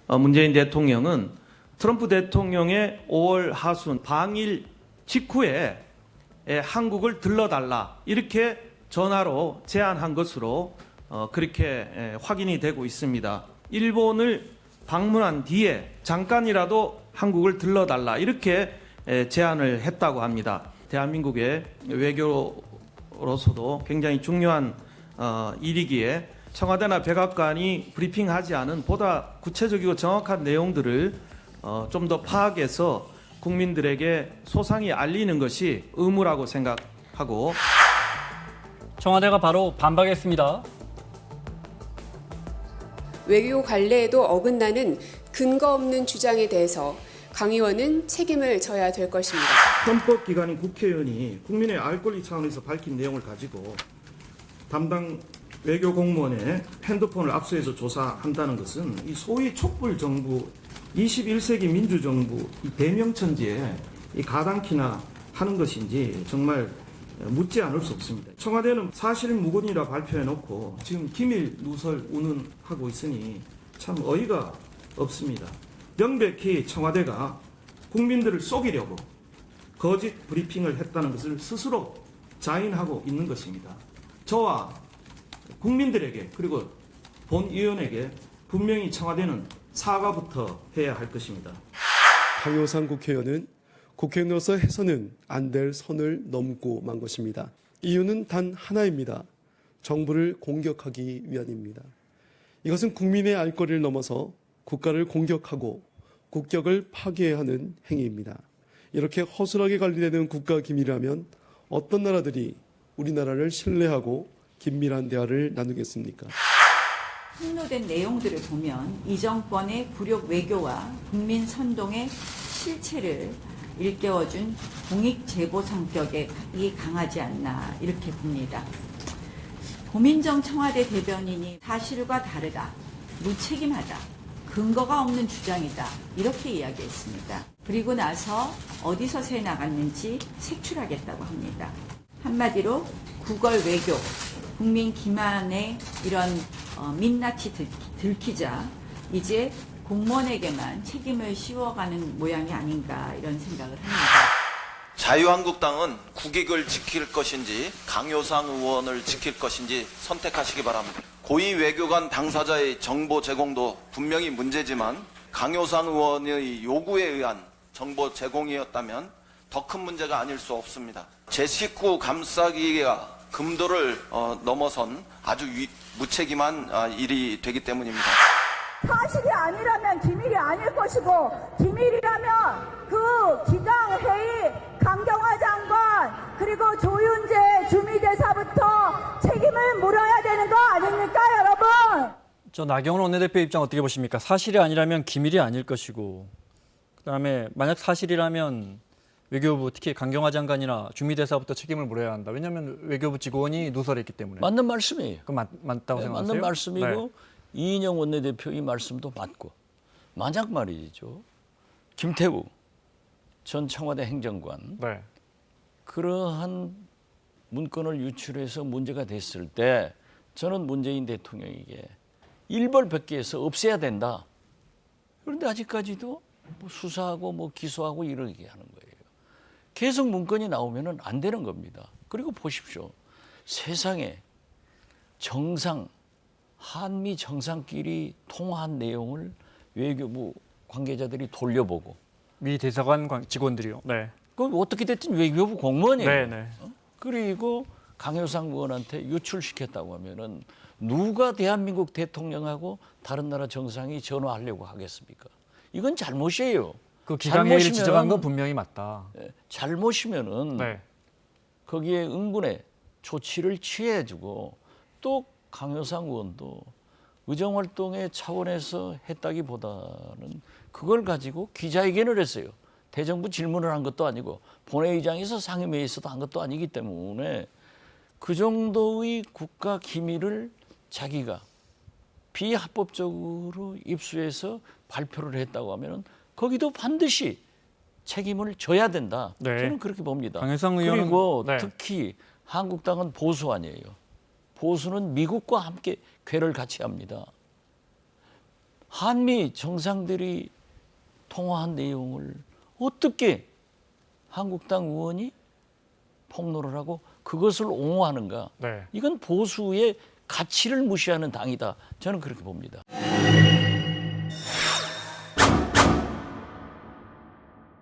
문재인 대통령은 트럼프 대통령의 5월 하순 방일 직후에 한국을 들러달라 이렇게 전화로 제안한 것으로 그렇게 확인이 되고 있습니다. 일본을 방문한 뒤에 잠깐이라도 한국을 들러달라 이렇게 제안을 했다고 합니다. 대한민국의 외교로서도 굉장히 중요한 일이기에 청와대나 백악관이 브리핑하지 않은 보다 구체적이고 정확한 내용들을 좀 더 파악해서 국민들에게 소상히 알리는 것이 의무라고 생각하고 청와대가 바로 반박했습니다. 외교 관례에도 어긋나는 근거 없는 주장에 대해서 강 의원은 책임을 져야 될 것입니다. 헌법기관인 국회의원이 국민의 알 권리 차원에서 밝힌 내용을 가지고 담당 외교 공무원의 핸드폰을 압수해서 조사한다는 것은 이 소위 촛불 정부, 21세기 민주정부 이 대명천지에 이 가당키나 하는 것인지 정말 묻지 않을 수 없습니다. 청와대는 사실무근이라 발표해놓고 지금 기밀 누설 운운하고 있으니 참 어이가 없습니다. 명백히 청와대가 국민들을 속이려고 거짓 브리핑을 했다는 것을 스스로 자인하고 있는 것입니다. 저와 국민들에게 그리고 본의원에게 분명히 청와대는 사과부터 해야 할 것입니다. 강효상 국회의원은 국회의원으로서 해서는 안 될 선을 넘고 만 것입니다. 이유는 단 하나입니다. 정부를 공격하기 위함입니다. 이것은 국민의 알 권리를 넘어서 국가를 공격하고 국격을 파괴하는 행위입니다. 이렇게 허술하게 관리되는 국가 기밀이라면 어떤 나라들이 우리나라를 신뢰하고 긴밀한 대화를 나누겠습니까? 폭로된 내용들을 보면 이 정권의 굴욕 외교와 국민 선동의 실체를 일깨워준 공익 제보 성격이 강하지 않나 이렇게 봅니다. 고민정 청와대 대변인이 사실과 다르다, 무책임하다, 근거가 없는 주장이다 이렇게 이야기했습니다. 그리고 나서 어디서 새 나갔는지 색출하겠다고 합니다. 한마디로 구걸 외교, 국민 기만의 이런 민낯이 들키자 이제 공무원에게만 책임을 씌워가는 모양이 아닌가 이런 생각을 합니다. 자유한국당은 국익을 지킬 것인지 강효상 의원을 지킬 것인지 선택하시기 바랍니다. 고위 외교관 당사자의 정보 제공도 분명히 문제지만 강효상 의원의 요구에 의한 정보 제공이었다면 더 큰 문제가 아닐 수 없습니다. 제 식구 감싸기가 금도를 넘어선 아주 무책임한 일이 되기 때문입니다. 사실이 아니라면 기밀이 아닐 것이고 기밀이라면 그 기강회의 강경화 장관 그리고 조윤재 주미대사부터 책임을 물어야 되는 거 아닙니까 여러분? 저 나경원 원내대표 입장 어떻게 보십니까? 사실이 아니라면 기밀이 아닐 것이고 그다음에 만약 사실이라면 외교부 특히 강경화 장관이나 주미대사부터 책임을 물어야 한다. 왜냐하면 외교부 직원이 누설했기 때문에. 맞는 말씀이에요. 그럼 맞다고 생각하세요? 맞는 말씀이고 네. 이인영 원내대표 이 말씀도 맞고 만약 말이죠. 김태우 전 청와대 행정관 네. 그러한 문건을 유출해서 문제가 됐을 때 저는 문재인 대통령에게 일벌백계해서 없애야 된다. 그런데 아직까지도 뭐 수사하고 뭐 기소하고 이러게 하는 거예요. 계속 문건이 나오면 안 되는 겁니다. 그리고 보십시오. 세상에 정상, 한미 정상끼리 통화한 내용을 외교부 관계자들이 돌려보고 미 대사관 직원들이요. 네. 그럼 어떻게 됐든 외교부 공무원이에요. 네, 네. 그리고 강효상 의원한테 유출시켰다고 하면은 누가 대한민국 대통령하고 다른 나라 정상이 전화하려고 하겠습니까? 이건 잘못이에요. 그 기강회의를 지적한 건 분명히 맞다. 잘못이면은 네. 거기에 응분의 조치를 취해주고 또 강효상 의원도 의정활동의 차원에서 했다기보다는 그걸 가지고 기자회견을 했어요. 대정부 질문을 한 것도 아니고 본회의장에서 상임회의에서도 한 것도 아니기 때문에 그 정도의 국가 기밀을 자기가 비합법적으로 입수해서 발표를 했다고 하면은 거기도 반드시 책임을 져야 된다. 네. 저는 그렇게 봅니다. 강효상 의원은 그리고 네. 특히 한국당은 보수 아니에요. 보수는 미국과 함께 궤를 같이 합니다. 한미 정상들이 통화한 내용을 어떻게 한국당 의원이 폭로를 하고 그것을 옹호하는가? 네. 이건 보수의 가치를 무시하는 당이다. 저는 그렇게 봅니다.